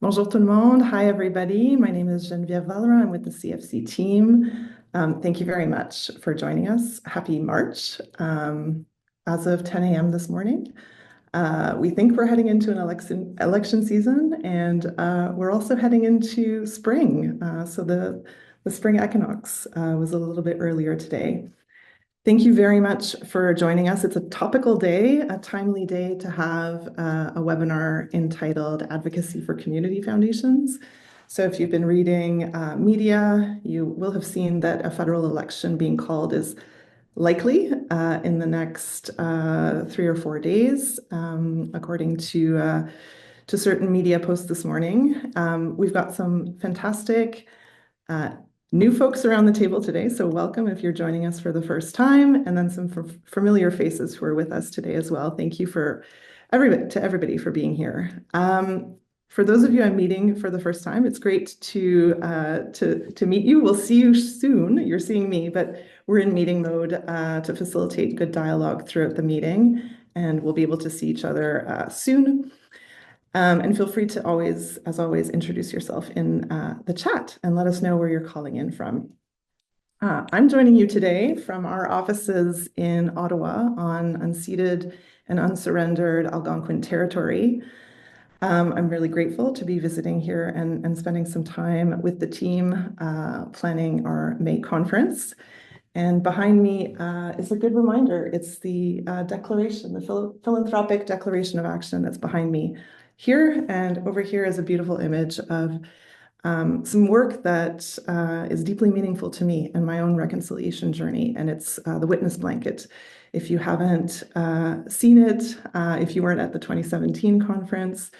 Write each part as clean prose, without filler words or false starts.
Bonjour tout le monde. Hi, everybody. My name is Geneviève Valera. I'm with the CFC team. Thank you very much for joining us. Happy March. As of 10 a.m. this morning, we think we're heading into an election season, and we're also heading into spring. So the spring equinox was a little bit earlier today. Thank you very much for joining us. It's a topical day, a timely day to have a webinar entitled Advocacy for Community Foundations. So if you've been reading media, you will have seen that a federal election being called is likely in the next 3 or 4 days, according to certain media posts this morning. We've got some fantastic new folks around the table today, so welcome if you're joining us for the first time, and then some familiar faces who are with us today as well. Thank you to everybody for being here. For those of you I'm meeting for the first time, it's great to meet you. We'll see you soon. You're seeing me, but we're in meeting mode to facilitate good dialogue throughout the meeting, and we'll be able to see each other soon. And feel free to always, as always, introduce yourself in the chat and let us know where you're calling in from. I'm joining you today from our offices in Ottawa on unceded and unsurrendered Algonquin territory. I'm really grateful to be visiting here and spending some time with the team planning our May conference. And behind me is a good reminder. It's the declaration, the philanthropic declaration of action that's behind me here. And over here is a beautiful image of some work that is deeply meaningful to me in my own reconciliation journey. And it's the witness blanket. If you haven't seen it, if you weren't at the 2017 conference,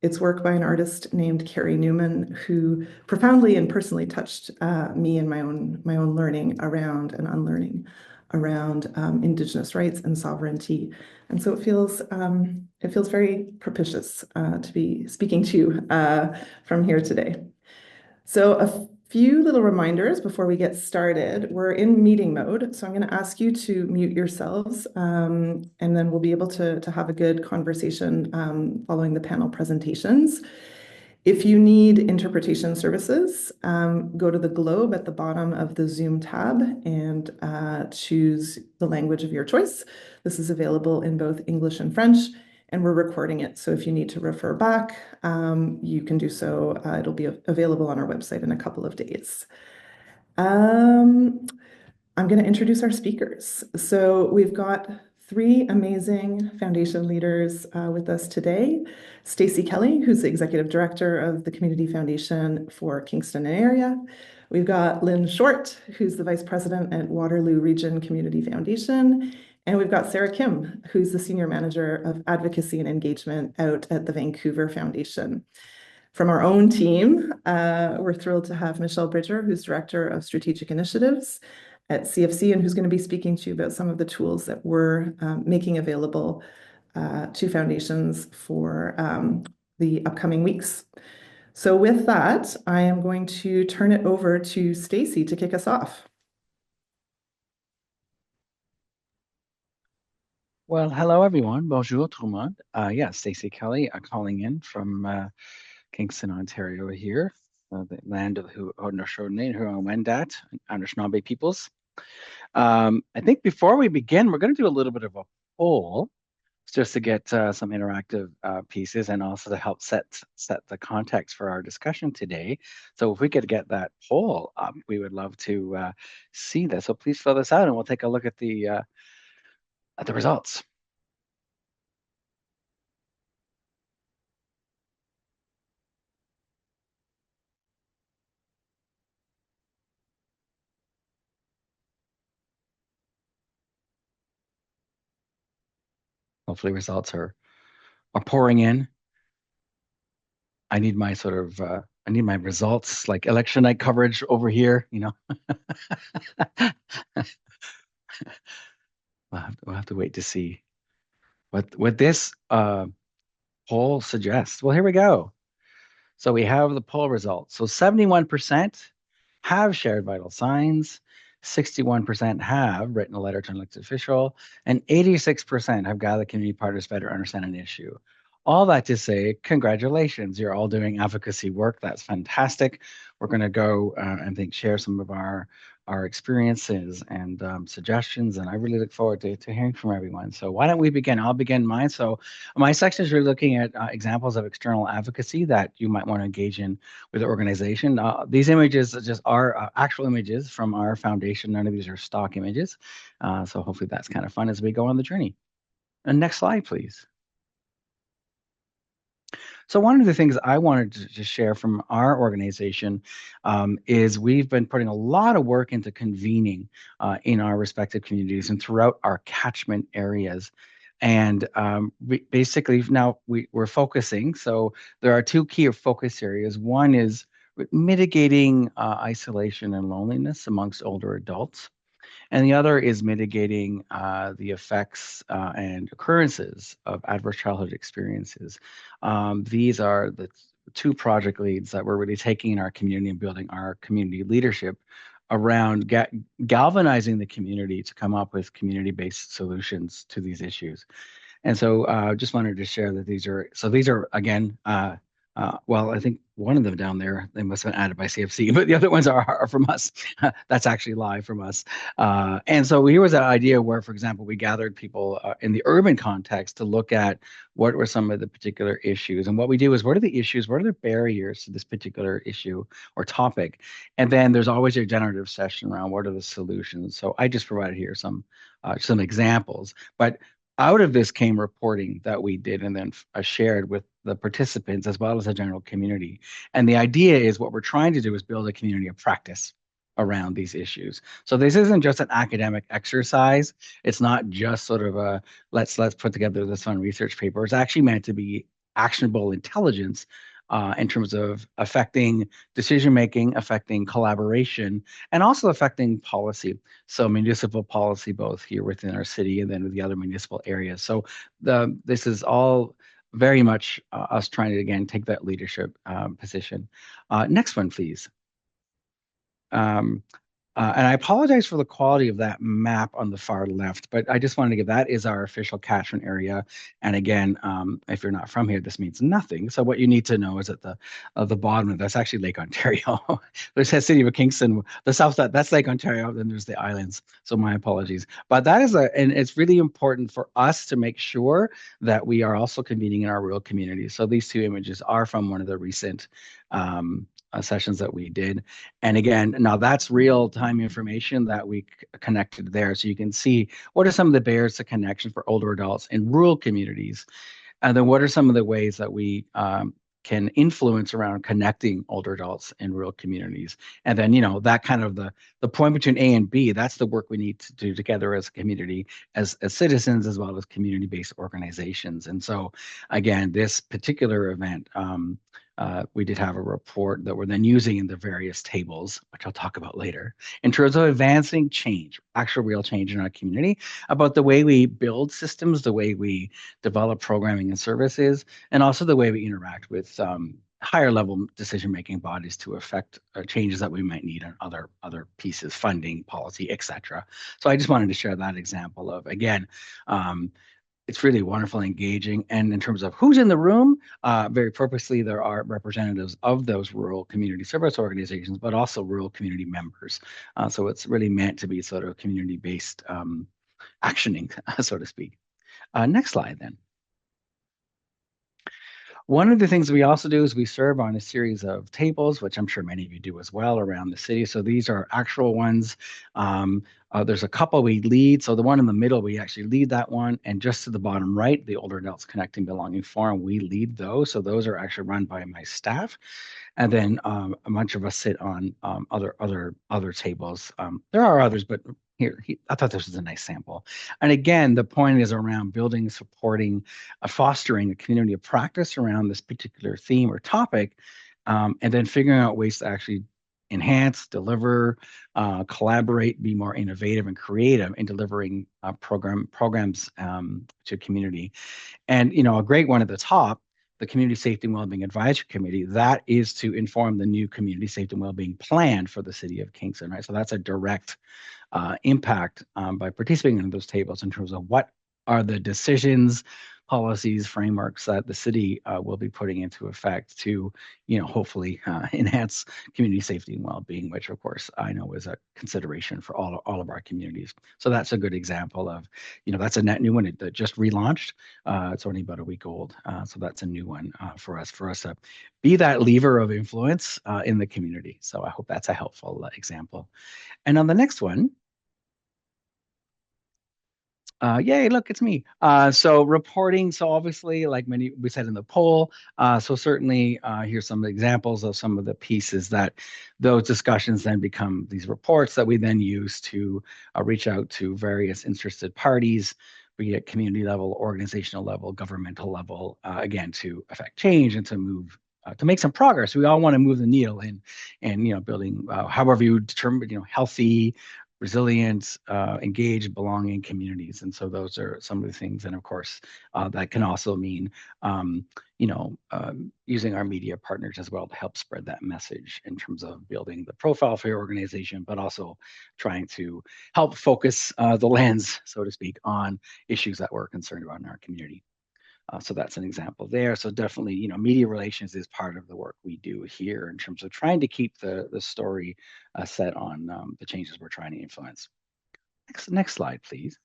it's work by an artist named Carrie Newman, who profoundly and personally touched me in my own learning around and unlearning around Indigenous rights and sovereignty. And so it feels very propitious to be speaking to you from here today. So a few little reminders before we get started. We're in meeting mode, so I'm going to ask you to mute yourselves, and then we'll be able to have a good conversation following the panel presentations. If you need interpretation services, go to the globe at the bottom of the Zoom tab and choose the language of your choice. This is available in both English and French, and we're recording it. So if you need to refer back, you can do so. It'll be available on our website in a couple of days. I'm going to introduce our speakers. So we've got 3 amazing foundation leaders with us today. Stacy Kelly, who's the Executive Director of the Community Foundation for Kingston and area. We've got Lynne Short, who's the Vice President at Waterloo Region Community Foundation. And we've got Sarah Kim, who's the Senior Manager of Advocacy and Engagement out at the Vancouver Foundation. From our own team, we're thrilled to have Michelle Bridger, who's Director of Strategic Initiatives at CFC, and who's going to be speaking to you about some of the tools that we're making available to foundations for the upcoming weeks. So with that, I am going to turn it over to Stacy to kick us off. Well, hello everyone. Bonjour tout le monde. Yeah, Stacy Kelly calling in from Kingston, Ontario here, the land of the Haudenosaunee, Huron-Wendat, Anishinaabe peoples. I think before we begin, we're going to do a little bit of a poll just to get some interactive pieces and also to help set the context for our discussion today. So if we could get that poll up, we would love to see that. So please fill this out and we'll take a look at the results. Hopefully results are pouring in. I need my I need my results, like election night coverage over here, you know. We'll have to wait to see what this poll suggests. Well, here we go. So we have the poll results. So 71% have shared vital signs, 61% have written a letter to an elected official, and 86% have gathered community partners to better understand an issue. all that to say, congratulations. You're all doing advocacy work. That's fantastic. We're going to go and think share some of our experiences and suggestions, and I really look forward to hearing from everyone. So why don't we begin? I'll begin mine. So my section is really looking at examples of external advocacy that you might want to engage in with the organization. These images just are actual images from our foundation. None of these are stock images. So hopefully that's kind of fun as we go on the journey. And next slide, please. So one of the things I wanted to share from our organization is we've been putting a lot of work into convening in our respective communities and throughout our catchment areas. And we basically now we're focusing. So there are two key focus areas. One is mitigating isolation and loneliness amongst older adults. And the other is mitigating the effects and occurrences of adverse childhood experiences. These are the two project leads that we're really taking in our community and building our community leadership around galvanizing the community to come up with community-based solutions to these issues. And so just wanted to share that these are again, well, I think one of them down there, they must have been added by CFC, but the other ones are from us. That's actually live from us. And so here was an idea where, for example, we gathered people in the urban context to look at what were some of the particular issues. And what we do is, what are the issues? What are the barriers to this particular issue or topic? And then there's always a generative session around what are the solutions. So I just provided here some examples, but out of this came reporting that we did and then shared with the participants as well as the general community. And the idea is what we're trying to do is build a community of practice around these issues. So this isn't just an academic exercise. It's not just sort of a let's put together this fun research paper. It's actually meant to be actionable intelligence in terms of affecting decision making, affecting collaboration, and also affecting policy. So municipal policy, both here within our city and then with the other municipal areas. So this is all very much us trying to again take that leadership position. Next one, please. Um, and I apologize for the quality of that map on the far left, but I just wanted to give that is our official catchment area. And again, if you're not from here, this means nothing. So what you need to know is at the bottom of that's actually Lake Ontario. There's the city of Kingston, the south that's Lake Ontario. Then there's the islands. So my apologies, but that is and it's really important for us to make sure that we are also convening in our rural communities. So these two images are from one of the recent sessions that we did. And again, now that's real time information that we connected there. So you can see what are some of the barriers to connection for older adults in rural communities. And then what are some of the ways that we can influence around connecting older adults in rural communities. And then, that kind of the point between A and B, that's the work we need to do together as a community, as citizens, as well as community-based organizations. And so again, this particular event, we did have a report that we're then using in the various tables, which I'll talk about later, in terms of advancing change, actual real change in our community, about the way we build systems, the way we develop programming and services, and also the way we interact with higher level decision-making bodies to affect changes that we might need on other pieces, funding, policy, etc. So I just wanted to share that example of, again, it's really wonderful and engaging. And in terms of who's in the room, very purposely, there are representatives of those rural community service organizations, but also rural community members. So it's really meant to be sort of community-based actioning, so to speak. Next slide, then. One of the things we also do is we serve on a series of tables, which I'm sure many of you do as well around the city. So these are actual ones. There's a couple we lead. So the one in the middle, we actually lead that one. And just to the bottom right, the Older Adults Connecting Belonging Forum, we lead those. So those are actually run by my staff. And then a bunch of us sit on other tables. There are others, but I thought this was a nice sample. And again, the point is around building, supporting, fostering a community of practice around this particular theme or topic, and then figuring out ways to actually enhance, deliver, collaborate, be more innovative and creative in delivering programs to community. And a great one at the top, the Community Safety and Wellbeing Advisory Committee, that is to inform the new Community Safety and Wellbeing Plan for the City of Kingston, right? So that's a direct impact by participating in those tables in terms of what are the decisions, policies, frameworks that the city will be putting into effect to, hopefully enhance community safety and well-being, which of course I know is a consideration for all of our communities. So that's a good example of, that's a net new one that just relaunched. It's only about a week old, so that's a new one for us to be that lever of influence in the community. So I hope that's a helpful example. And on the next one, yay, look, it's me. So reporting, so obviously, like we said in the poll, so certainly here's some examples of some of the pieces that those discussions then become these reports that we then use to reach out to various interested parties, be it community level, organizational level, governmental level, again, to affect change and to move to make some progress. We all want to move the needle in building, however you determine, healthy, resilient, engaged, belonging communities. And so those are some of the things. And of course, that can also mean, using our media partners as well to help spread that message in terms of building the profile for your organization, but also trying to help focus the lens, so to speak, on issues that we're concerned about in our community. So that's an example there. So definitely, media relations is part of the work we do here in terms of trying to keep the story set on the changes we're trying to influence. Next slide, please.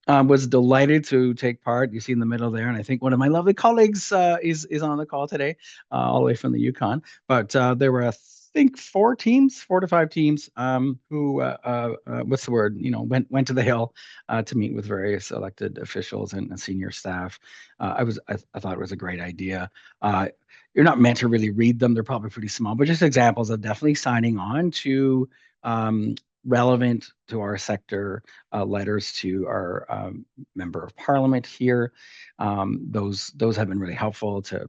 Was delighted to take part. You see in the middle there, and I think one of my lovely colleagues is on the call today, all the way from the Yukon. But there were, I think, 4 to 5 teams who, what's the word? Went to the Hill to meet with various elected officials and senior staff. I thought it was a great idea. You're not meant to really read them; they're probably pretty small, but just examples of definitely signing on to relevant to our sector letters to our member of parliament here. Those have been really helpful to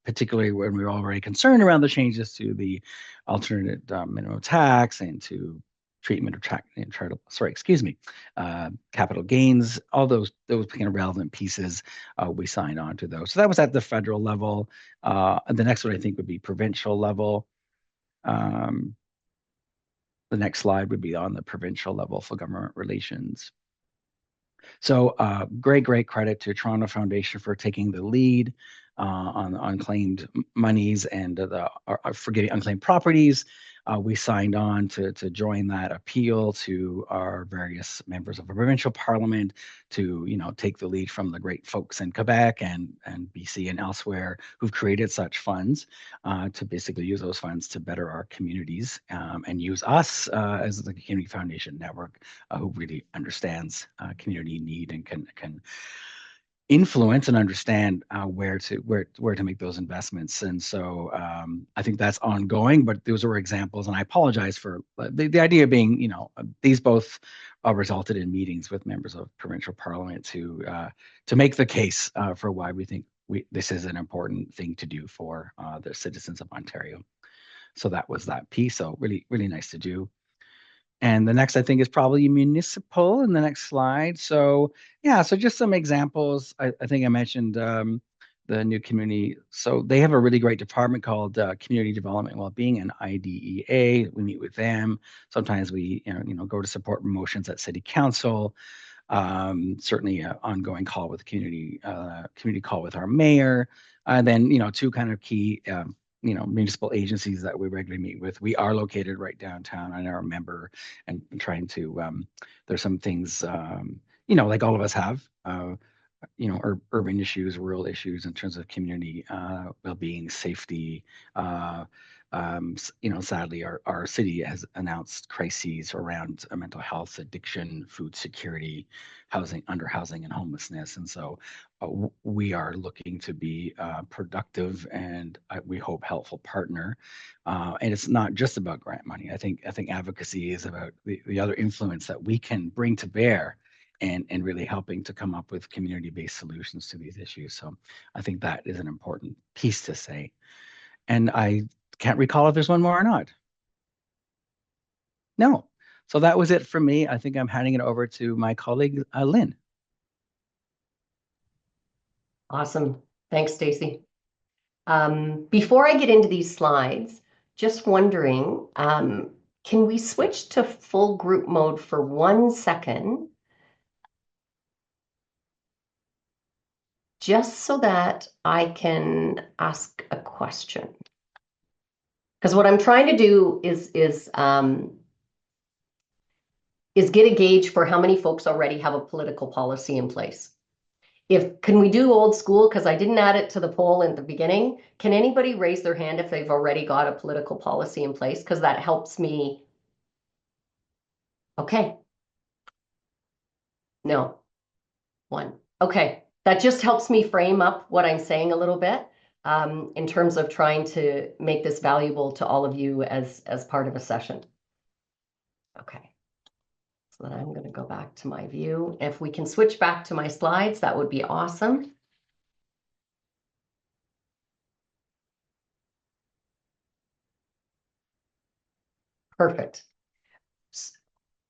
particularly when we were already concerned around the changes to the alternate minimum tax and to treatment of capital gains, all those kind of relevant pieces, we signed on to those. So that was at the federal level. The next one I think would be provincial level. The next slide would be on the provincial level for government relations. So great credit to Toronto Foundation for taking the lead on unclaimed monies and for getting unclaimed properties. We signed on to join that appeal to our various members of the provincial parliament to take the lead from the great folks in Quebec and BC and elsewhere who've created such funds to basically use those funds to better our communities and use us as the Community Foundation network who really understands community need and can influence and understand where to make those investments. And so I think that's ongoing, but those were examples. And I apologize for the idea being, these both resulted in meetings with members of provincial parliament to make the case for why we think this is an important thing to do for the citizens of Ontario. So that was that piece. So really, really nice to do. And the next, I think, is probably municipal in the next slide. So yeah, so just some examples. I think I mentioned the new community. So they have a really great department called Community Development and Wellbeing, and IDEA. We meet with them. Sometimes we go to support motions at City Council. Certainly an ongoing call with the community call with our mayor. And then, 2 kind of key municipal agencies that we regularly meet with. We are located right downtown and are a member and trying to, there's some things, like all of us have, urban issues, rural issues in terms of community well-being, safety. Sadly, our city has announced crises around mental health, addiction, food security, underhousing, and homelessness. And so we are looking to be productive and we hope helpful partner. And it's not just about grant money. I think advocacy is about the other influence that we can bring to bear and really helping to come up with community-based solutions to these issues. So I think that is an important piece to say. And I can't recall if there's one more or not. No. So that was it for me. I think I'm handing it over to my colleague, Lynne. Awesome. Thanks, Stacy. Before I get into these slides, just wondering, can we switch to full group mode for 1 second? just so that I can ask a question. Because what I'm trying to do is get a gauge for how many folks already have a political policy in place. Can we do old school? Because I didn't add it to the poll in the beginning. Can anybody raise their hand if they've already got a political policy in place? Because that helps me. Okay. No. One. Okay. That just helps me frame up what I'm saying a little bit in terms of trying to make this valuable to all of you as part of a session. Okay. So then I'm going to go back to my view. If we can switch back to my slides, that would be awesome. Perfect.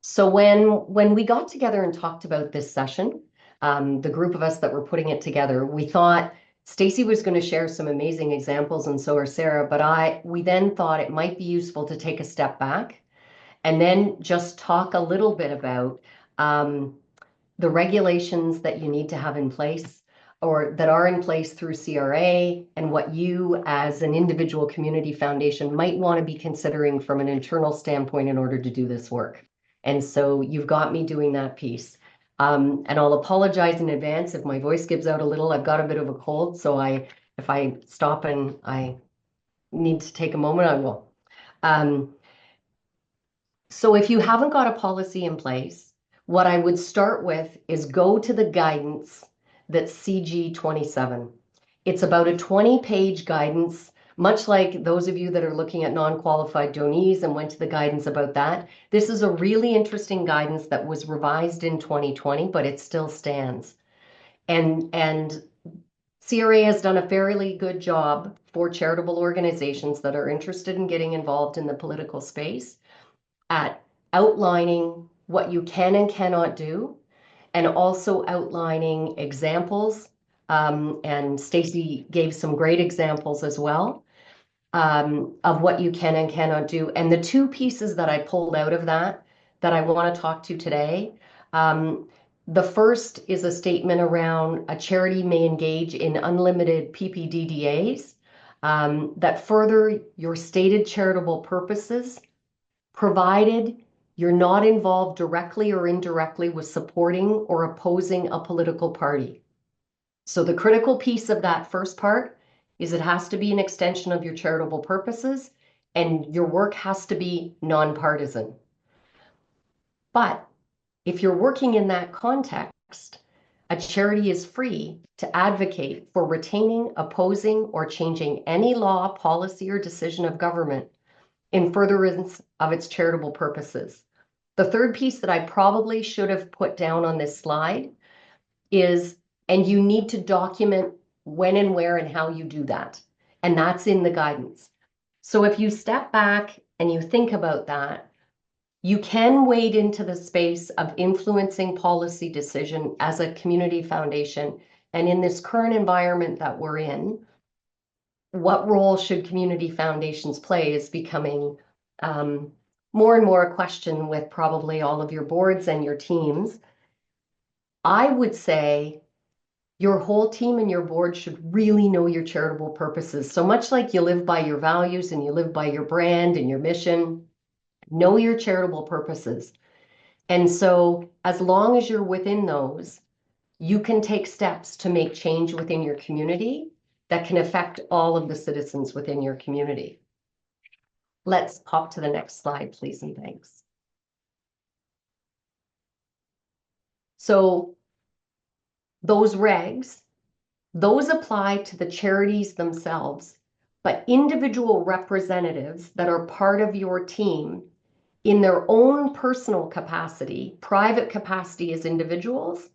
So when we got together and talked about this session, the group of us that were putting it together, we thought Stacy was going to share some amazing examples, and so are Sarah, but we then thought it might be useful to take a step back and then just talk a little bit about the regulations that you need to have in place or that are in place through CRA, and what you as an individual community foundation might want to be considering from an internal standpoint in order to do this work. And so you've got me doing that piece. And I'll apologize in advance if my voice gives out a little. I've got a bit of a cold, so if I stop and I need to take a moment, I will. So if you haven't got a policy in place, what I would start with is go to the guidance that's CG 27. It's about a 20-page guidance, much like those of you that are looking at non-qualified donees and went to the guidance about that. This is a really interesting guidance that was revised in 2020, but it still stands. And CRA has done a fairly good job for charitable organizations that are interested in getting involved in the political space at outlining what you can and cannot do, and also outlining examples. And Stacy gave some great examples as well of what you can and cannot do. And the two pieces that I pulled out of that I want to talk to today. The first is a statement around a charity may engage in unlimited PPDDAs that further your stated charitable purposes, provided you're not involved directly or indirectly with supporting or opposing a political party. So the critical piece of that first part is it has to be an extension of your charitable purposes, and your work has to be nonpartisan. But if you're working in that context, a charity is free to advocate for retaining, opposing, or changing any law, policy, or decision of government in furtherance of its charitable purposes. The third piece that I probably should have put down on this slide is, and you need to document when and where and how you do that. And that's in the guidance. So if you step back and you think about that, you can wade into the space of influencing policy decision as a community foundation. And in this current environment that we're in, what role should community foundations play is becoming more and more a question with probably all of your boards and your teams. I would say your whole team and your board should really know your charitable purposes. So much like you live by your values and you live by your brand and your mission, know your charitable purposes. And so as long as you're within those, you can take steps to make change within your community that can affect all of the citizens within your community. Let's pop to the next slide, please, and thanks. So those regs, those apply to the charities themselves, but individual representatives that are part of your team in their own personal capacity, private capacity as individuals,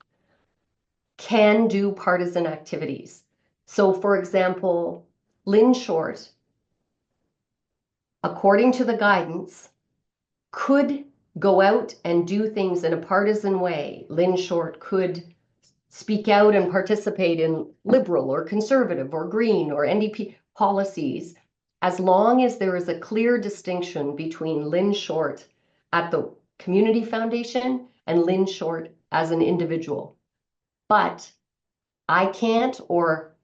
can do partisan activities. So for example, Lynne Short, according to the guidance, could go out and do things in a partisan way. Lynne Short could speak out and participate in Liberal or Conservative or Green or NDP policies, as long as there is a clear distinction between Lynne Short at the Community Foundation and Lynne Short as an individual. But I can't, or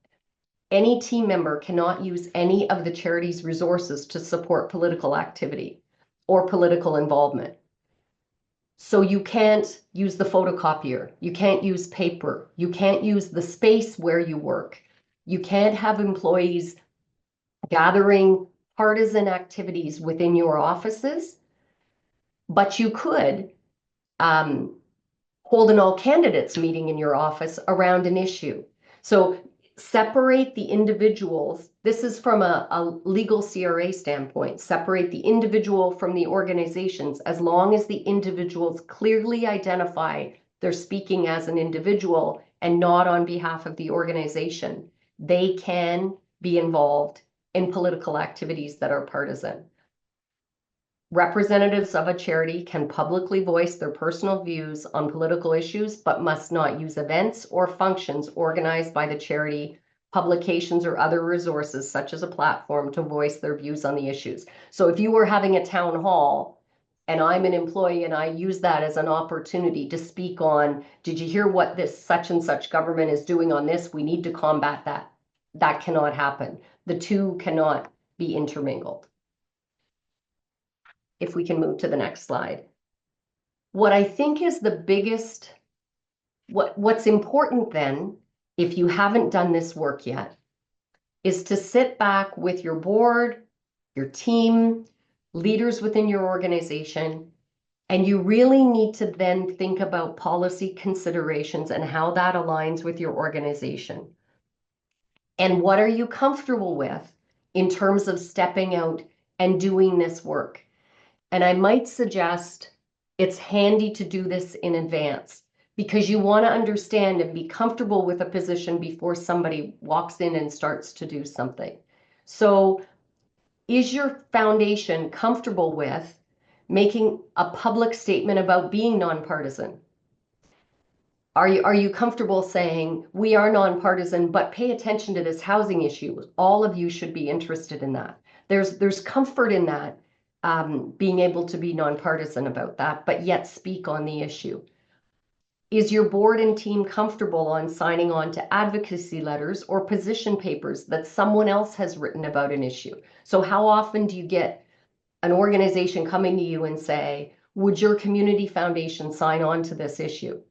any team member cannot use any of the charity's resources to support political activity or political involvement. So you can't use the photocopier, you can't use paper, you can't use the space where you work. You can't have employees gathering partisan activities within your offices, but you could hold an all candidates meeting in your office around an issue. So separate the individuals. This is from a legal CRA standpoint. Separate the individual from the organizations as long as the individuals clearly identify they're speaking as an individual and not on behalf of the organization. They can be involved in political activities that are partisan. Representatives of a charity can publicly voice their personal views on political issues, but must not use events or functions organized by the charity, publications, or other resources, such as a platform, to voice their views on the issues. So if you were having a town hall and I'm an employee and I use that as an opportunity to speak on, did you hear what this such and such government is doing on this? We need to combat that. That cannot happen. The two cannot be intermingled. If we can move to the next slide. What I think is the biggest, what's important then, if you haven't done this work yet, is to sit back with your board, your team, leaders within your organization, and you really need to then think about policy considerations and how that aligns with your organization. And what are you comfortable with in terms of stepping out and doing this work? And I might suggest it's handy to do this in advance because you want to understand and be comfortable with a position before somebody walks in and starts to do something. So is your foundation comfortable with making a public statement about being nonpartisan? Are you comfortable saying, we are nonpartisan, but pay attention to this housing issue? All of you should be interested in that. There's comfort in that. Being able to be nonpartisan about that, but yet speak on the issue. Is your board and team comfortable on signing on to advocacy letters or position papers that someone else has written about an issue? So how often do you get an organization coming to you and say, would your community foundation sign on to this issue?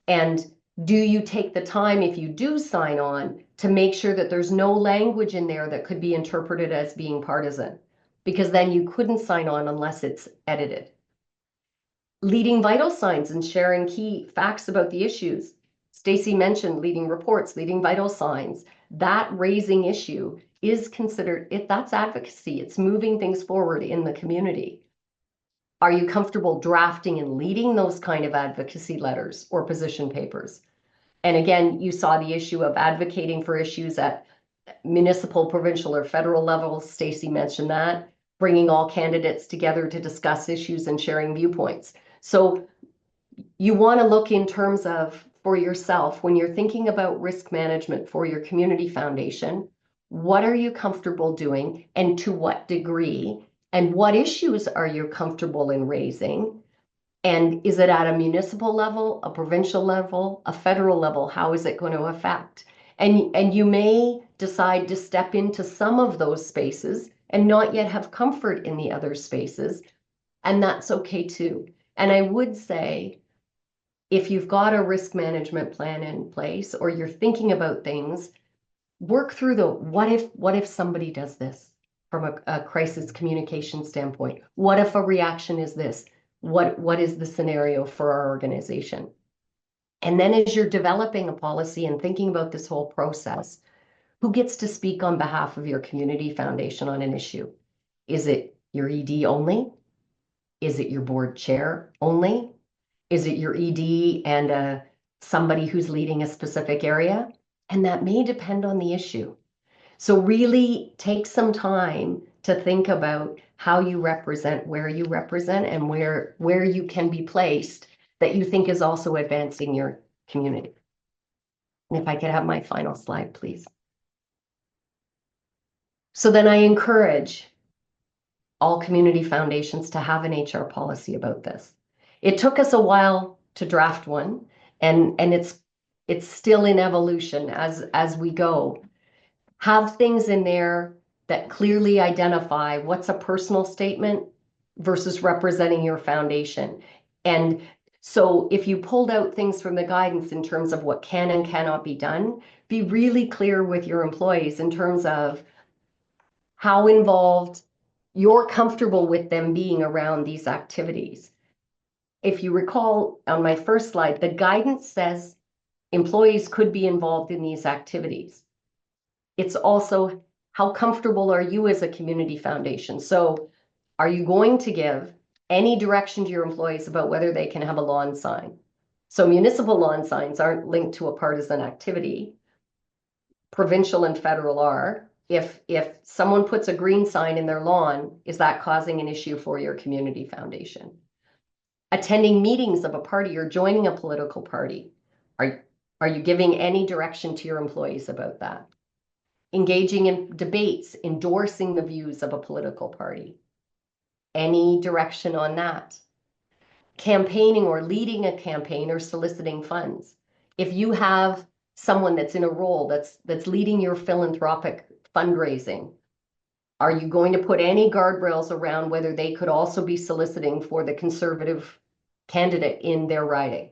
And do you take the time, if you do sign on, to make sure that there's no language in there that could be interpreted as being partisan? Because then you couldn't sign on unless it's edited. Leading vital signs and sharing key facts about the issues. Stacy mentioned leading reports, leading vital signs. That raising issue is considered, that's advocacy. It's moving things forward in the community. Are you comfortable drafting and leading those kind of advocacy letters or position papers? And again, you saw the issue of advocating for issues at municipal, provincial, or federal levels. Stacy mentioned that. Bringing all candidates together to discuss issues and sharing viewpoints. So you want to look in terms of, for yourself, when you're thinking about risk management for your community foundation, what are you comfortable doing and to what degree? And what issues are you comfortable in raising? And is it at a municipal level, a provincial level, a federal level? How is it going to affect? And you may decide to step into some of those spaces and not yet have comfort in the other spaces. And that's okay too. And I would say, if you've got a risk management plan in place or you're thinking about things, work through the what if somebody does this from a crisis communication standpoint? What if a reaction is this? What is the scenario for our organization? And then as you're developing a policy and thinking about this whole process, who gets to speak on behalf of your community foundation on an issue? Is it your ED only? Is it your board chair only? Is it your ED and somebody who's leading a specific area? And that may depend on the issue. So really take some time to think about how you represent, where you represent, and where you can be placed that you think is also advancing your community. And if I could have my final slide, please. So then I encourage all community foundations to have an HR policy about this. It took us a while to draft one, and It's still in evolution as we go. Have things in there that clearly identify what's a personal statement versus representing your foundation. And so if you pulled out things from the guidance in terms of what can and cannot be done, be really clear with your employees in terms of how involved you're comfortable with them being around these activities. If you recall on my first slide, the guidance says employees could be involved in these activities. It's also how comfortable are you as a community foundation? So are you going to give any direction to your employees about whether they can have a lawn sign? So municipal lawn signs aren't linked to a partisan activity. Provincial and federal are. If someone puts a green sign in their lawn, is that causing an issue for your community foundation? Attending meetings of a party or joining a political party, are you giving any direction to your employees about that? Engaging in debates, endorsing the views of a political party. Any direction on that? Campaigning or leading a campaign or soliciting funds. If you have someone that's in a role that's leading your philanthropic fundraising, are you going to put any guardrails around whether they could also be soliciting for the Conservative candidate in their riding?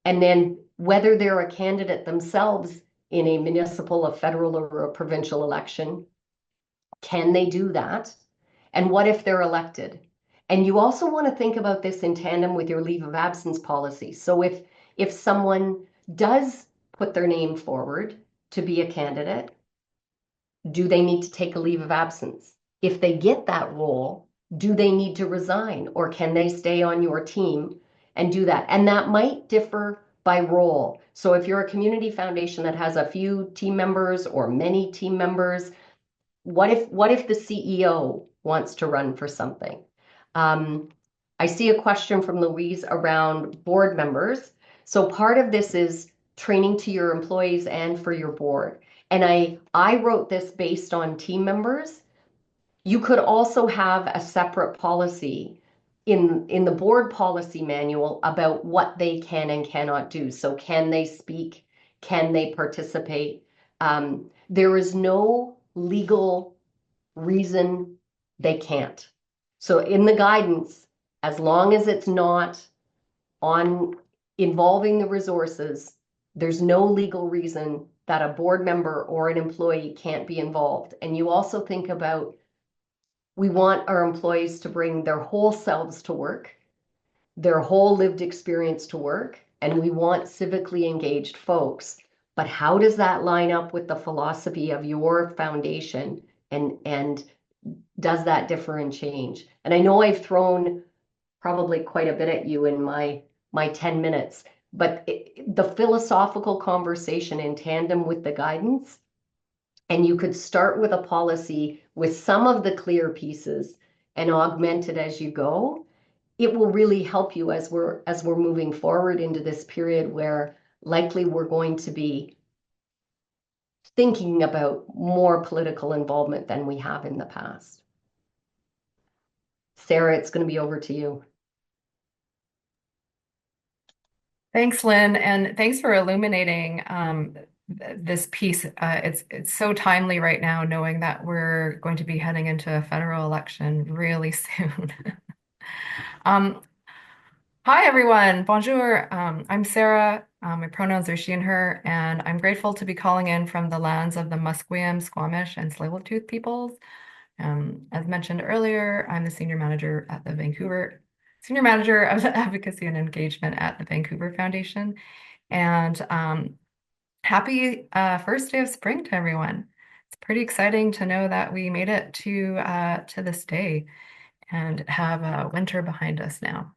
And then whether they're a candidate themselves in a municipal, a federal, or a provincial election, can they do that? And what if they're elected? And you also want to think about this in tandem with your leave of absence policy. So if someone does put their name forward to be a candidate, do they need to take a leave of absence? If they get that role, do they need to resign, or can they stay on your team and do that? And that might differ by role. So if you're a community foundation that has a few team members or many team members, what if the CEO wants to run for something? I see a question from Louise around board members. So part of this is training to your employees and for your board. And I wrote this based on team members. You could also have a separate policy in the board policy manual about what they can and cannot do. So can they speak? Can they participate? There is no legal reason they can't. So in the guidance, as long as it's not on involving the resources, there's no legal reason that a board member or an employee can't be involved. And you also think about, we want our employees to bring their whole selves to work, their whole lived experience to work, and we want civically engaged folks. But how does that line up with the philosophy of your foundation, and does that differ and change? And I know I've thrown probably quite a bit at you in my 10 minutes, but the philosophical conversation in tandem with the guidance, and you could start with a policy with some of the clear pieces and augment it as you go. It will really help you as we're moving forward into this period where likely we're going to be thinking about more political involvement than we have in the past. Sarah, it's going to be over to you. Thanks, Lynn, and thanks for illuminating this piece. It's so timely right now, knowing that we're going to be heading into a federal election really soon. Hi, everyone. Bonjour. I'm Sarah. My pronouns are she and her, and I'm grateful to be calling in from the lands of the Musqueam, Squamish, and Tsleil-Waututh peoples. As mentioned earlier, I'm the Senior Manager of Advocacy and Engagement at the Vancouver Foundation. And happy first day of spring to everyone. It's pretty exciting to know that we made it to this day and have winter behind us now.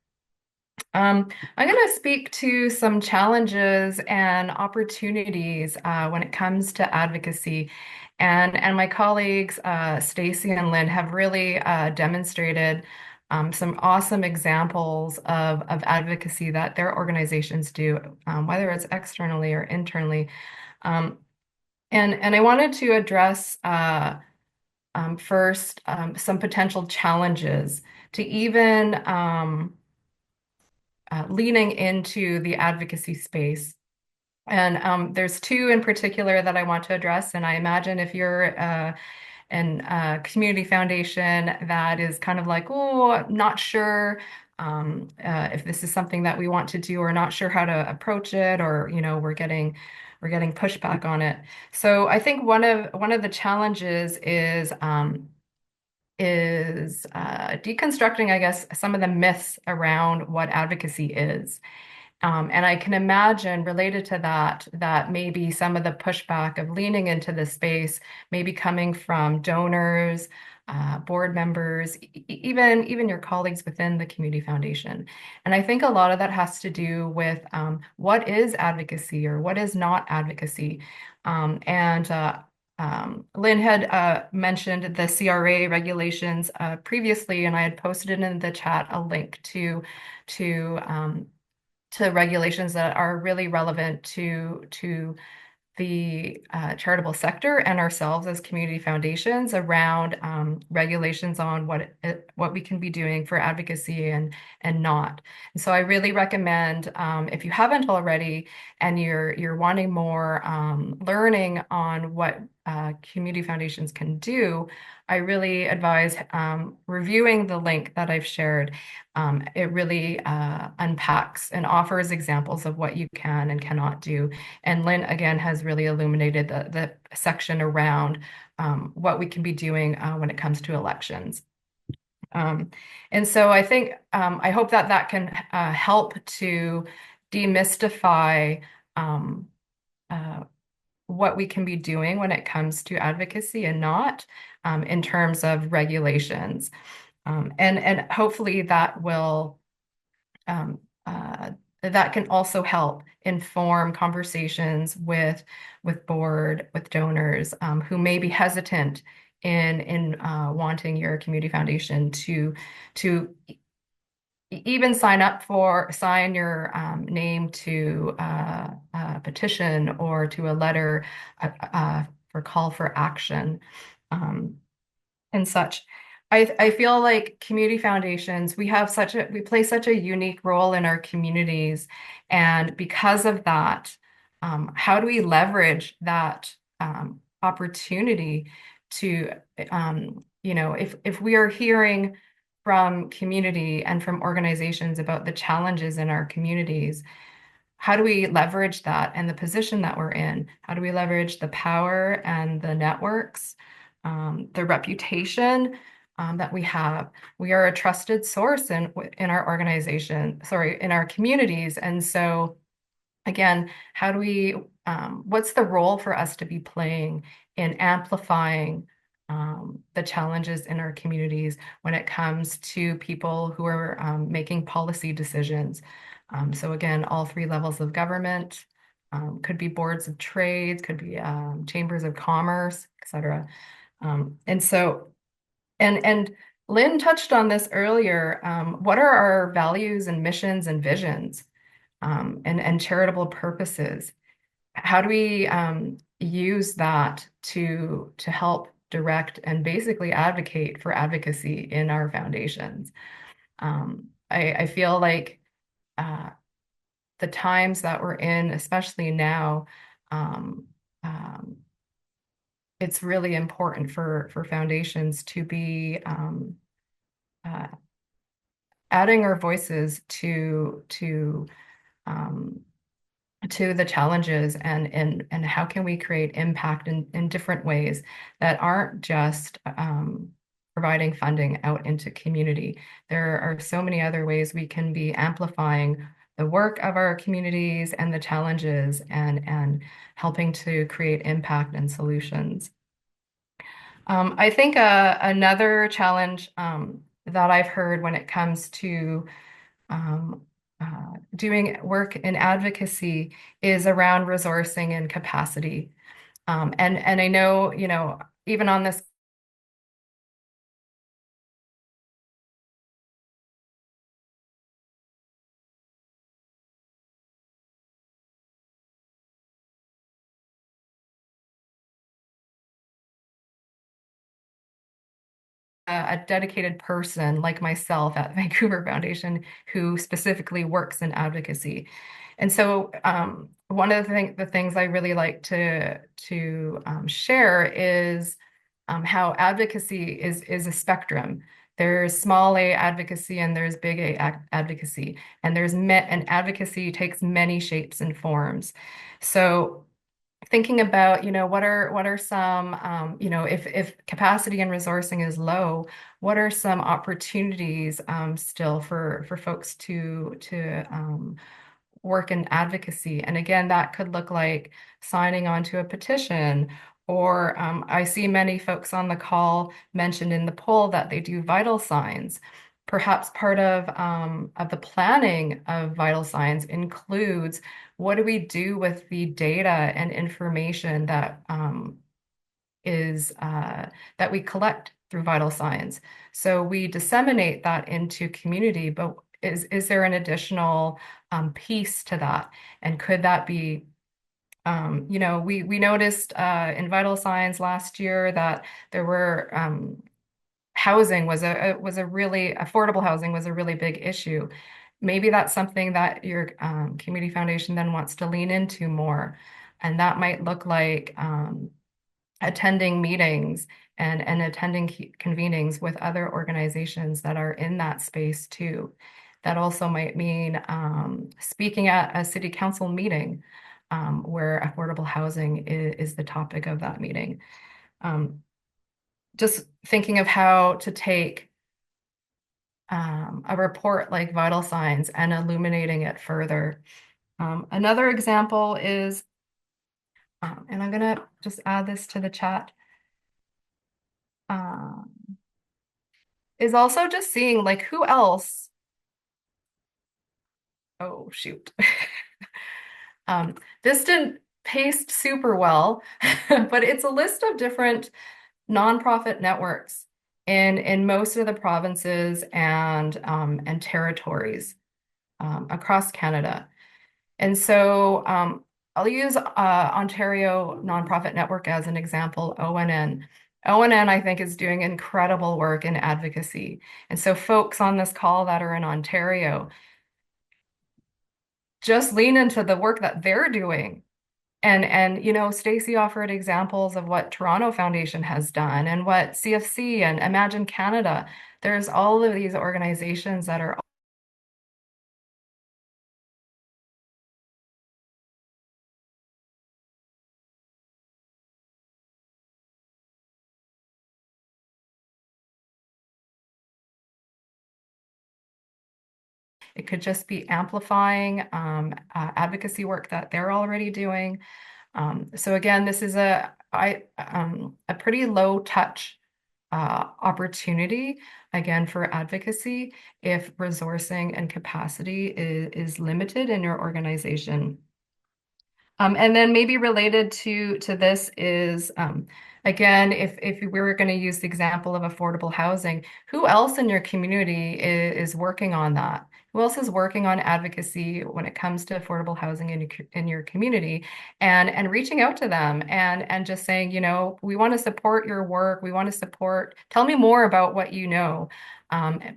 I'm going to speak to some challenges and opportunities when it comes to advocacy. And my colleagues, Stacy and Lynne, have really demonstrated some awesome examples of advocacy that their organizations do, whether it's externally or internally. And I wanted to address first some potential challenges to even leaning into the advocacy space. And there's two in particular that I want to address. And I imagine if you're and community foundation that is kind of like, oh, not sure if this is something that we want to do, or not sure how to approach it, or we're getting pushback on it. So I think one of the challenges is deconstructing, I guess, some of the myths around what advocacy is. And I can imagine related to that, that maybe some of the pushback of leaning into this space may be coming from donors, board members, even your colleagues within the community foundation. And I think a lot of that has to do with what is advocacy or what is not advocacy. And Lynne had mentioned the CRA regulations previously, and I had posted in the chat a link to regulations that are really relevant to the charitable sector and ourselves as community foundations around regulations on what we can be doing for advocacy and not. And so I really recommend, if you haven't already and you're wanting more learning on what community foundations can do, I really advise reviewing the link that I've shared. It really unpacks and offers examples of what you can and cannot do. And Lynne, again, has really illuminated the section around what we can be doing when it comes to elections. And so I think, I hope that that can help to demystify what we can be doing when it comes to advocacy and not in terms of regulations. And hopefully that will that can also help inform conversations with board, with donors who may be hesitant in wanting your community foundation to even sign your name to a petition or to a letter for call for action and such. I feel like community foundations, we play such a unique role in our communities. And because of that, how do we leverage that opportunity to, if we are hearing from community and from organizations about the challenges in our communities, how do we leverage that and the position that we're in? How do we leverage the power and the networks, the reputation that we have? We are a trusted source in our organization, in our communities. And so again, what's the role for us to be playing in amplifying the challenges in our communities when it comes to people who are making policy decisions? So again, all three levels of government, could be boards of trades, could be chambers of commerce, et cetera. And Lynne touched on this earlier. What are our values and missions and visions and charitable purposes? How do we use that to help direct and basically advocate for advocacy in our foundations? I feel like the times that we're in, especially now, it's really important for foundations to be adding our voices to the challenges and how can we create impact in different ways that aren't just providing funding out into community. There are so many other ways we can be amplifying the work of our communities and the challenges and helping to create impact and solutions. I think another challenge that I've heard when it comes to doing work in advocacy is around resourcing and capacity. And I know, even on this a dedicated person like myself at Vancouver Foundation who specifically works in advocacy. And so one of the things I really like to share is how advocacy is a spectrum. There's small a advocacy and there's big A advocacy, and and advocacy takes many shapes and forms. So thinking about, what are some, if capacity and resourcing is low, what are some opportunities still for folks to work in advocacy? And again, that could look like signing on to a petition, or I see many folks on the call mentioned in the poll that they do vital signs. Perhaps part of the planning of vital signs includes, what do we do with the data and information that that we collect through vital signs? So we disseminate that into community, but is there an additional piece to that? And could that be, we noticed in vital signs last year that there were housing was a really affordable housing was a really big issue. Maybe that's something that your community foundation then wants to lean into more, and that might look like attending meetings and attending convenings with other organizations that are in that space too. That also might mean speaking at a city council meeting where affordable housing is the topic of that meeting. Just thinking of how to take a report like vital signs and illuminating it further. Another example is, and I'm gonna just add this to the chat, is also just seeing like who else, oh shoot. This didn't paste super well, but it's a list of different nonprofit networks in most of the provinces and territories across Canada. And so I'll use Ontario Nonprofit Network as an example, ONN. ONN, I think, is doing incredible work in advocacy. And so folks on this call that are in Ontario, just lean into the work that they're doing. And Stacy offered examples of what Toronto Foundation has done and what CFC and Imagine Canada. There's all of these organizations that are it could just be amplifying advocacy work that they're already doing. So again, this is a pretty low touch opportunity, again, for advocacy if resourcing and capacity is limited in your organization. And then maybe related to this is, again, if we were going to use the example of affordable housing, who else in your community is working on that? Who else is working on advocacy when it comes to affordable housing in your community, and reaching out to them and just saying, we want to support your work. We want to support, tell me more about what you know,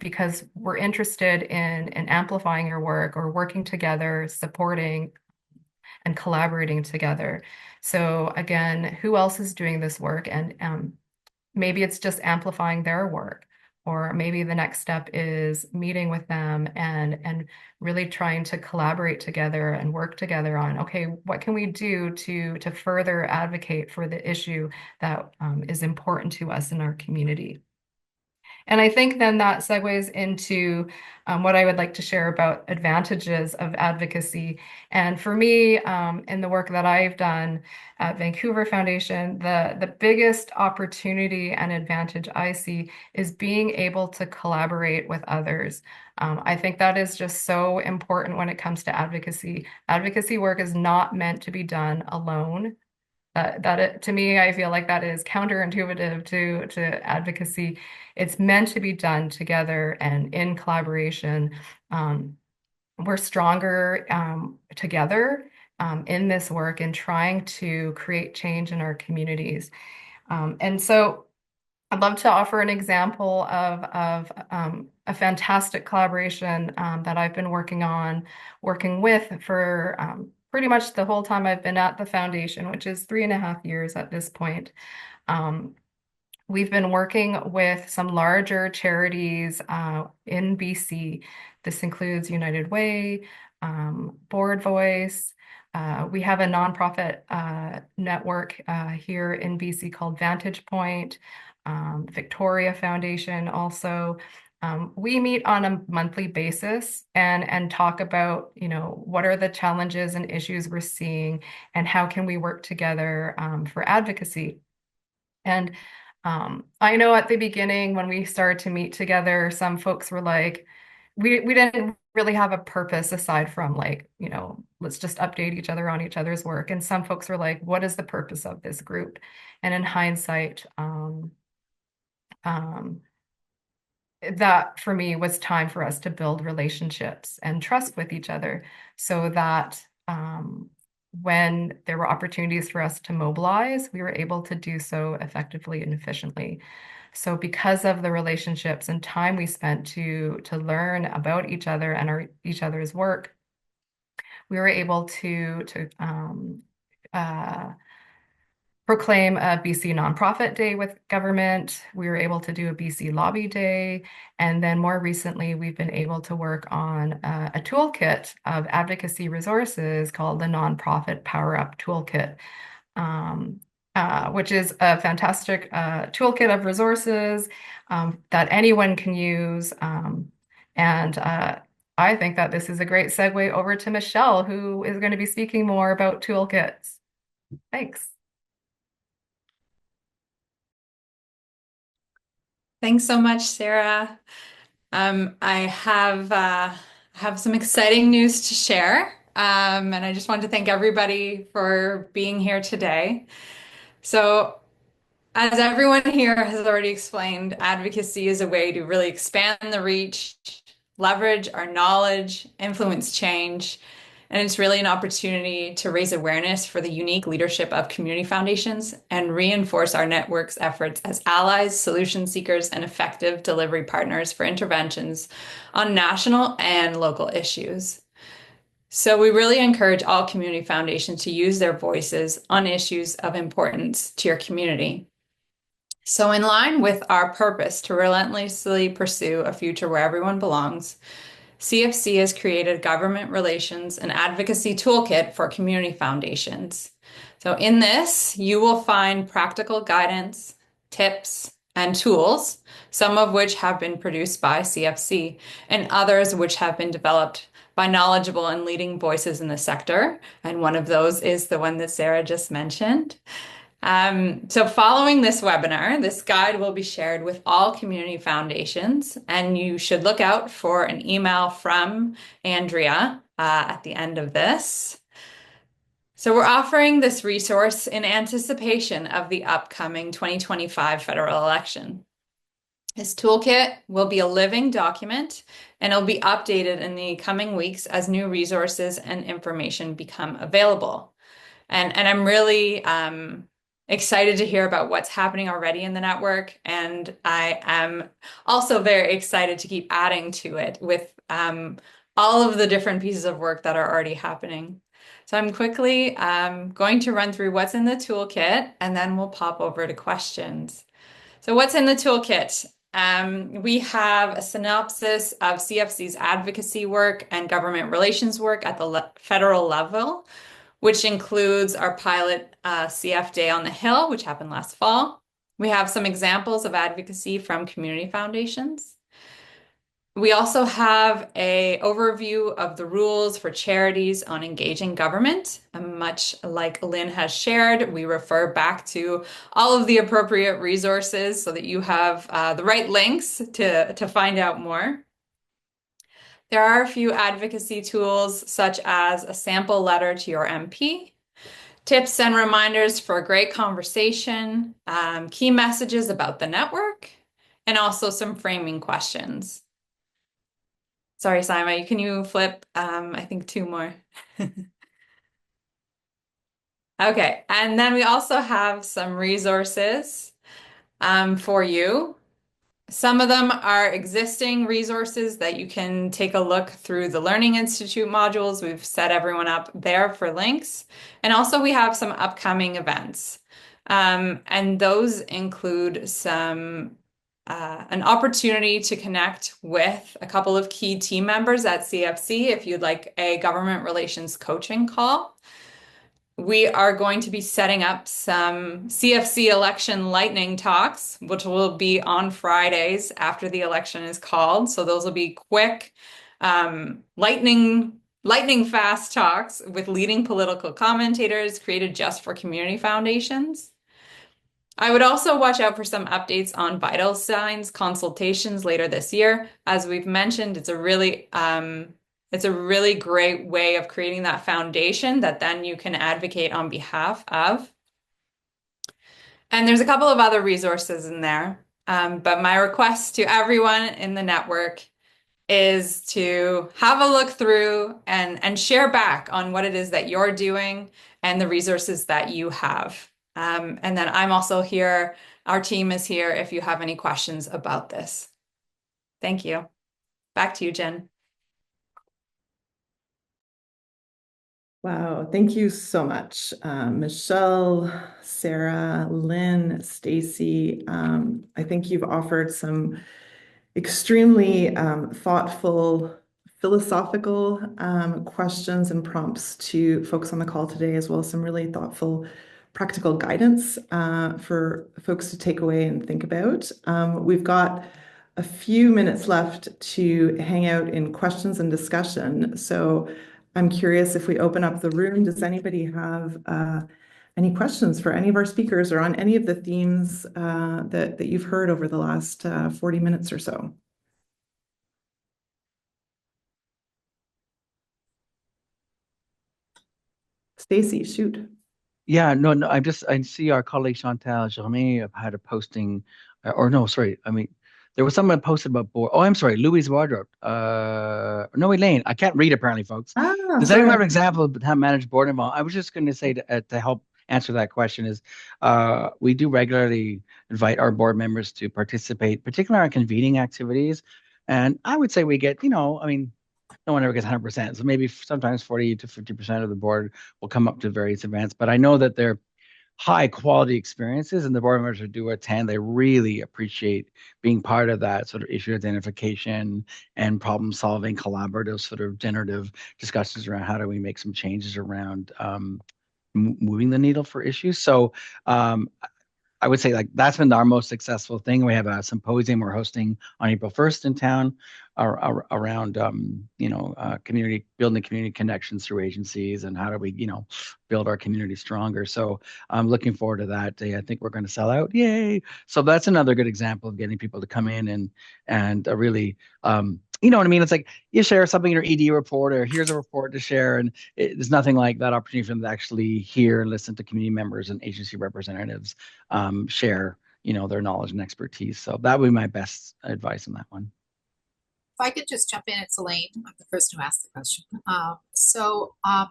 because we're interested in amplifying your work or working together, supporting and collaborating together. So again, who else is doing this work? And maybe it's just amplifying their work, or maybe the next step is meeting with them and really trying to collaborate together and work together on, okay, what can we do to further advocate for the issue that is important to us in our community? And I think then that segues into what I would like to share about advantages of advocacy. And for me, in the work that I've done at Vancouver Foundation, the biggest opportunity and advantage I see is being able to collaborate with others. I think that is just so important when it comes to advocacy. Advocacy work is not meant to be done alone. To me, I feel like that is counterintuitive to advocacy. It's meant to be done together and in collaboration. We're stronger together in this work and trying to create change in our communities. And so I'd love to offer an example of a fantastic collaboration that I've been working with for pretty much the whole time I've been at the foundation, which is 3.5 years at this point. We've been working with some larger charities in BC. This includes United Way, Board Voice. We have a nonprofit network here in BC called Vantage Point, Victoria Foundation also. We meet on a monthly basis and talk about, what are the challenges and issues we're seeing and how can we work together for advocacy. And I know at the beginning when we started to meet together, some folks were like, we didn't really have a purpose aside from like, let's just update each other on each other's work. And some folks were like, what is the purpose of this group? And in hindsight, that for me was time for us to build relationships and trust with each other so that when there were opportunities for us to mobilize, we were able to do so effectively and efficiently. So because of the relationships and time we spent to learn about each other and each other's work, we were able to proclaim a BC Nonprofit Day with government. We were able to do a BC Lobby Day. And then more recently, we've been able to work on a toolkit of advocacy resources called the Nonprofit Power Up Toolkit, which is a fantastic toolkit of resources that anyone can use. And I think that this is a great segue over to Michelle, who is going to be speaking more about toolkits. Thanks. Thanks so much, Sarah. I have some exciting news to share, and I just wanted to thank everybody for being here today. So, as everyone here has already explained, advocacy is a way to really expand the reach, leverage our knowledge, influence change, and it's really an opportunity to raise awareness for the unique leadership of community foundations and reinforce our network's efforts as allies, solution seekers, and effective delivery partners for interventions on national and local issues. So we really encourage all community foundations to use their voices on issues of importance to your community. So in line with our purpose to relentlessly pursue a future where everyone belongs, CFC has created a government relations and advocacy toolkit for community foundations. So in this, you will find practical guidance, tips, and tools, some of which have been produced by CFC and others which have been developed by knowledgeable and leading voices in the sector. And one of those is the one that Sarah just mentioned. So following this webinar, this guide will be shared with all community foundations, and you should look out for an email from Andrea at the end of this. So we're offering this resource in anticipation of the upcoming 2025 federal election. This toolkit will be a living document, and it'll be updated in the coming weeks as new resources and information become available. And I'm really excited to hear about what's happening already in the network. And I am also very excited to keep adding to it with all of the different pieces of work that are already happening. So I'm quickly going to run through what's in the toolkit, and then we'll pop over to questions. So what's in the toolkit? We have a synopsis of CFC's advocacy work and government relations work at the federal level, which includes our pilot CF Day on the Hill, which happened last fall. We have some examples of advocacy from community foundations. We also have an overview of the rules for charities on engaging government. Much like Lynne has shared, we refer back to all of the appropriate resources so that you have the right links to find out more. There are a few advocacy tools, such as a sample letter to your MP, tips and reminders for a great conversation, key messages about the network, and also some framing questions. Sorry, Simon, can you flip, I think 2 more. Okay, and then we also have some resources. for you. Some of them are existing resources that you can take a look through the Learning Institute modules. We've set everyone up there for links. And also we have some upcoming events. And those include an opportunity to connect with a couple of key team members at CFC if you'd like a government relations coaching call. We are going to be setting up some CFC election lightning talks, which will be on Fridays after the election is called. So those will be quick, lightning fast talks with leading political commentators created just for community foundations. I would also watch out for some updates on vital signs consultations later this year. As we've mentioned, it's a really great way of creating that foundation that then you can advocate on behalf of. And there's a couple of other resources in there. But my request to everyone in the network is to have a look through and share back on what it is that you're doing and the resources that you have. And then I'm also here. Our team is here if you have any questions about this. Thank you. Back to you, Jen. Wow, thank you so much, Michelle, Sarah, Lynne, Stacy. I think you've offered some extremely thoughtful, philosophical questions and prompts to folks on the call today, as well as some really thoughtful, practical guidance for folks to take away and think about. We've got a few minutes left to hang out in questions and discussion. So I'm curious if we open up the room, does anybody have any questions for any of our speakers or on any of the themes that you've heard over the last 40 minutes or so? Stacy, shoot. Yeah, no, I see our colleague Chantal Germain had a posting, or no, sorry, I mean, there was someone posted about board. Oh, I'm sorry, Louise Wardrop. No, Elaine. I can't read apparently, folks. Does anyone have an example of how managed board involved? I was just going to say to help answer that question is, we do regularly invite our board members to participate, particularly on convening activities, and I would say we get, I mean, no one ever gets 100%. So maybe sometimes 40 to 50% of the board will come up to various events, but I know that they're high quality experiences and the board members who do attend, they really appreciate being part of that sort of issue identification and problem solving, collaborative sort of generative discussions around how do we make some changes around moving the needle for issues. So I would say like that's been our most successful thing. We have a symposium we're hosting on April 1st in town around building community connections through agencies and how do we build our community stronger. So I'm looking forward to that day. I think we're going to sell out. Yay! So that's another good example of getting people to come in and really you know what I mean? It's like you share something in your ED report or here's a report to share. And there's nothing like that opportunity for them to actually hear and listen to community members and agency representatives share, their knowledge and expertise. So that would be my best advice on that one. If I could just jump in, it's Elaine. I'm the person who asked the question.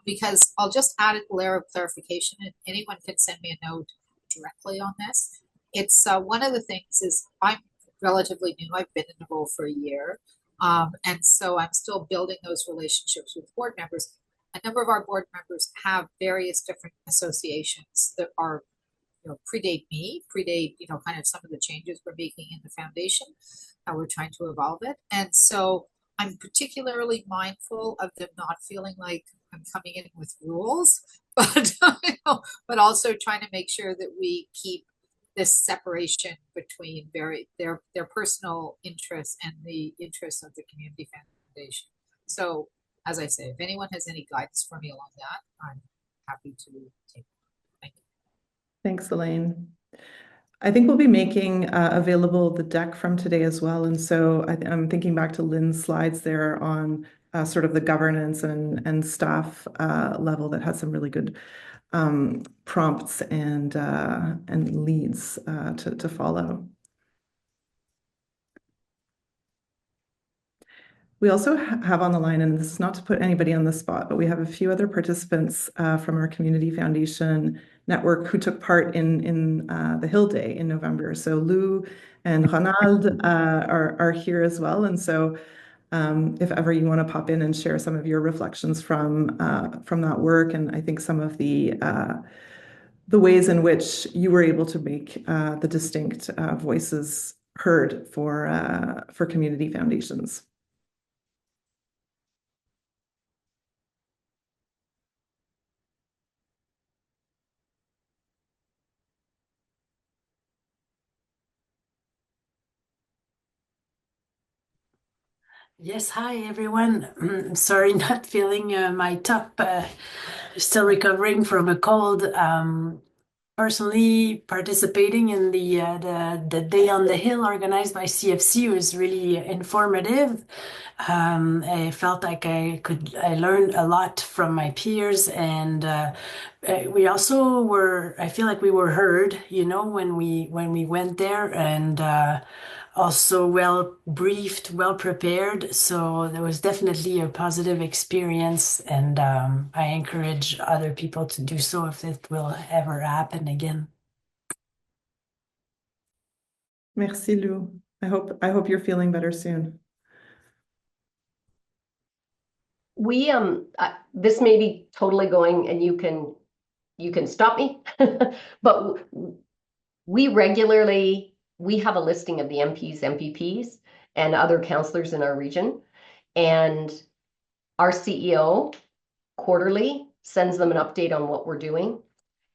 Because I'll just add a layer of clarification and anyone can send me a note directly on this. It's one of the things is I'm relatively new. I've been in the role for a year. And so I'm still building those relationships with board members. A number of our board members have various different associations that are, predate kind of some of the changes we're making in the foundation, how we're trying to evolve it. And so I'm particularly mindful of them not feeling like I'm coming in with rules, but, but also trying to make sure that we keep this separation between their personal interests and the interests of the community foundation. So as I say, if anyone has any guidance for me along that, I'm happy to take it. Thank you. Thanks, Elaine. I think we'll be making available the deck from today as well. And so I'm thinking back to Lynne's slides there on sort of the governance and staff level that has some really good prompts and leads to follow. We also have on the line, and this is not to put anybody on the spot, but we have a few other participants from our community foundation network who took part in the Hill Day in November. So Lou and Ronald are here as well. And so if ever you want to pop in and share some of your reflections from that work, and I think some of the ways in which you were able to make the distinct voices heard for community foundations. Yes, hi everyone. Sorry, not feeling my top. Still recovering from a cold. Personally, participating in the Day on the Hill organized by CFC was really informative. I felt like I learned a lot from my peers, and we also were. I feel like we were heard, when we went there, and also well briefed, well prepared. So there was definitely a positive experience, and I encourage other people to do so if it will ever happen again. Merci, Lou. I hope you're feeling better soon. We this may be totally going, and you can stop me, but we have a listing of the MPs, MPPs, and other councillors in our region, and our CEO quarterly sends them an update on what we're doing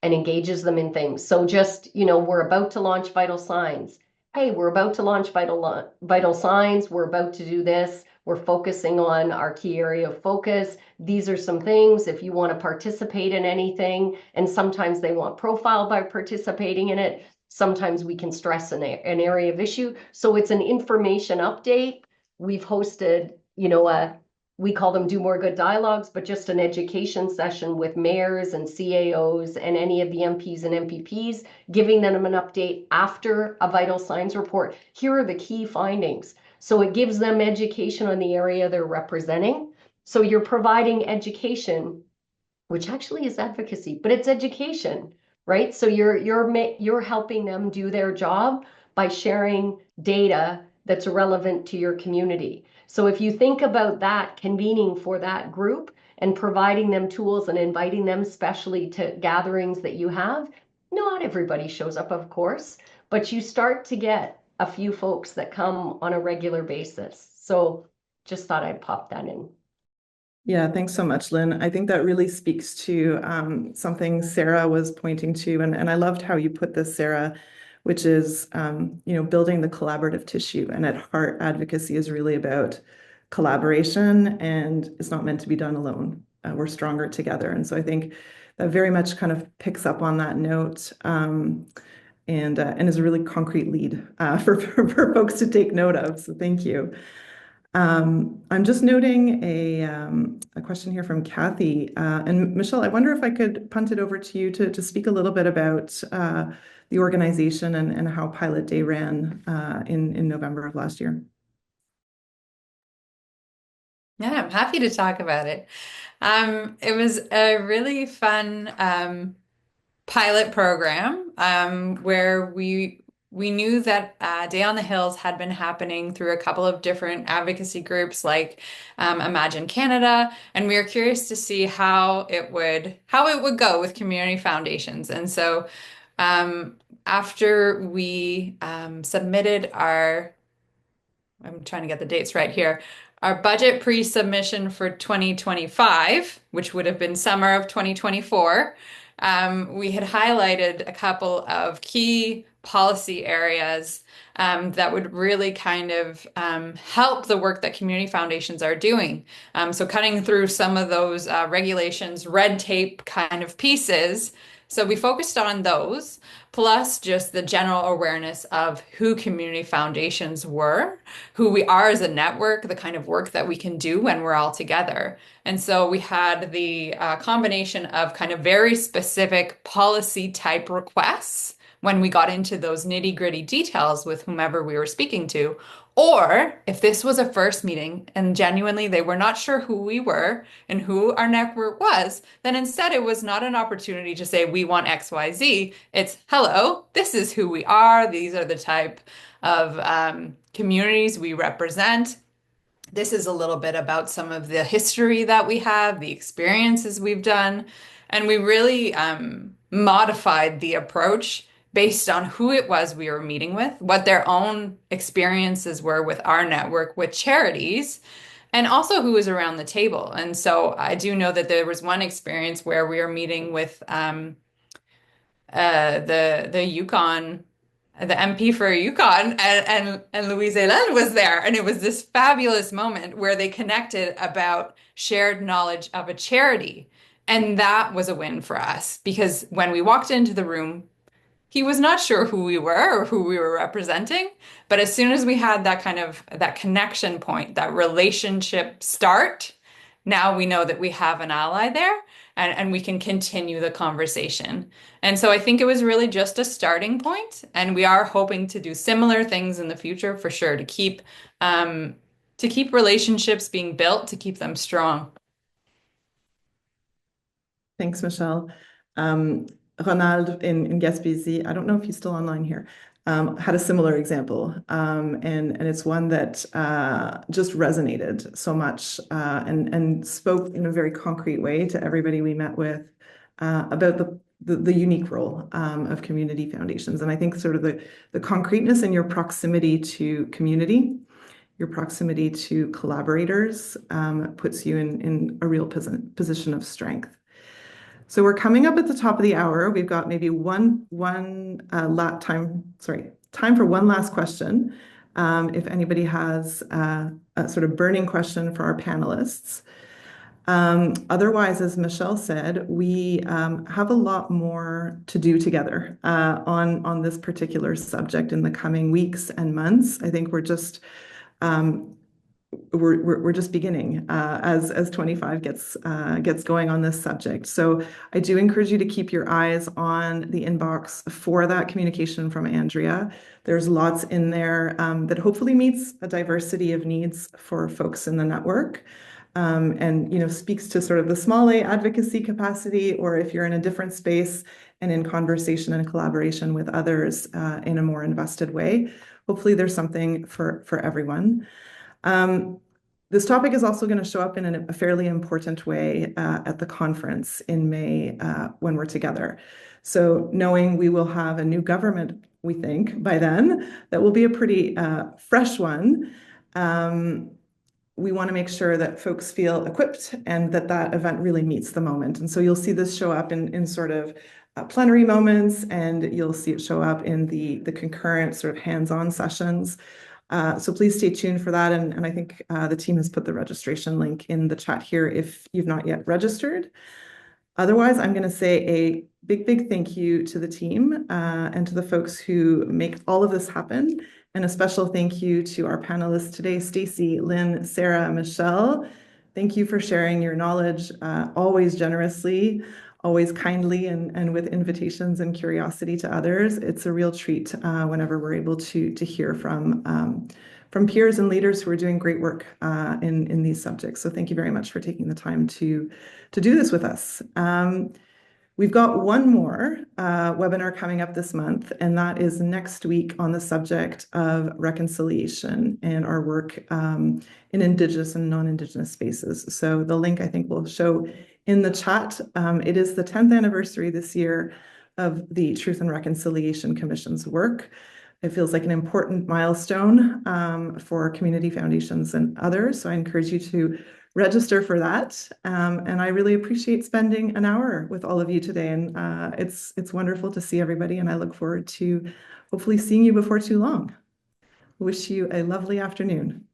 and engages them in things. So just, we're about to launch Vital Signs. Hey, we're about to launch Vital Signs. We're about to do this. We're focusing on our key area of focus. These are some things if you want to participate in anything. And sometimes they want profile by participating in it. Sometimes we can stress an area of issue. So it's an information update. We've hosted, we call them Do More Good Dialogues, but just an education session with mayors and CAOs and any of the MPs and MPPs, giving them an update after a Vital Signs report. Here are the key findings. So it gives them education on the area they're representing. So you're providing education, which actually is advocacy, but it's education, right? So you're helping them do their job by sharing data that's relevant to your community. So if you think about that, convening for that group and providing them tools and inviting them specially to gatherings that you have, not everybody shows up, of course, but you start to get a few folks that come on a regular basis. So just thought I'd pop that in. Yeah, thanks so much, Lynn. I think that really speaks to something Sarah was pointing to, and I loved how you put this, Sarah, which is building the collaborative tissue. And at heart, advocacy is really about collaboration, and it's not meant to be done alone. We're stronger together, and so I think that very much kind of picks up on that note, and is a really concrete lead for folks to take note of. So thank you. I'm just noting a question here from Kathy. And Michelle, I wonder if I could punt it over to you to speak a little bit about the organization and how Pilot Day ran in November of last year. Yeah, I'm happy to talk about it. It was a really fun pilot program where we knew that Day on the Hills had been happening through a couple of different advocacy groups like Imagine Canada, and we were curious to see how it would go with community foundations. And so after we submitted I'm trying to get the dates right here, our budget pre-submission for 2025, which would have been summer of 2024, we had highlighted a couple of key policy areas that would really kind of help the work that community foundations are doing. So cutting through some of those regulations, red tape kind of pieces. So we focused on those, plus just the general awareness of who community foundations were, who we are as a network, the kind of work that we can do when we're all together. And so we had the combination of kind of very specific policy type requests when we got into those nitty-gritty details with whomever we were speaking to. Or if this was a first meeting and genuinely they were not sure who we were and who our network was, then instead it was not an opportunity to say, we want XYZ. It's, hello, this is who we are. These are the type of communities we represent. This is a little bit about some of the history that we have, the experiences we've done. And we really modified the approach based on who it was we were meeting with, what their own experiences were with our network, with charities, and also who was around the table. And so I do know that there was one experience where we were meeting with the Yukon, the MP for Yukon, and Louise Hélène was there. And it was this fabulous moment where they connected about shared knowledge of a charity. And that was a win for us because when we walked into the room, he was not sure who we were or who we were representing. But as soon as we had that kind of that connection point, that relationship start, now we know that we have an ally there and we can continue the conversation. And so I think it was really just a starting point, and we are hoping to do similar things in the future for sure to keep relationships being built, to keep them strong. Thanks, Michelle. Ronald in Gaspésie, I don't know if he's still online here, had a similar example. And it's one that just resonated so much and spoke in a very concrete way to everybody we met with about the unique role of community foundations. And I think sort of the concreteness in your proximity to community, your proximity to collaborators puts you in a real position of strength. So we're coming up at the top of the hour. We've got maybe time for one last question. If anybody has a sort of burning question for our panelists. Otherwise, as Michelle said, we have a lot more to do together on this particular subject in the coming weeks and months. I think we're just beginning as 25 gets going on this subject. So I do encourage you to keep your eyes on the inbox for that communication from Andrea. There's lots in there that hopefully meets a diversity of needs for folks in the network. And speaks to sort of the small A advocacy capacity, or if you're in a different space and in conversation and collaboration with others in a more invested way. Hopefully there's something for everyone. This topic is also going to show up in a fairly important way at the conference in May when we're together. So knowing we will have a new government, we think, by then, that will be a pretty fresh one. We want to make sure that folks feel equipped and that event really meets the moment. And so you'll see this show up in sort of plenary moments, and you'll see it show up in the concurrent sort of hands-on sessions. So please stay tuned for that. And I think the team has put the registration link in the chat here if you've not yet registered. Otherwise, I'm going to say a big thank you to the team and to the folks who make all of this happen. And a special thank you to our panelists today, Stacy, Lynne, Sarah, Michelle. Thank you for sharing your knowledge always generously, always kindly, and with invitations and curiosity to others. It's a real treat whenever we're able to hear from peers and leaders who are doing great work in these subjects. So thank you very much for taking the time to do this with us. We've got one more webinar coming up this month, and that is next week on the subject of reconciliation and our work in Indigenous and non-Indigenous spaces. So the link I think will show in the chat. It is the 10th anniversary this year of the Truth and Reconciliation Commission's work. It feels like an important milestone for community foundations and others. So I encourage you to register for that. And I really appreciate spending an hour with all of you today. And it's wonderful to see everybody. And I look forward to hopefully seeing you before too long. Wish you a lovely afternoon.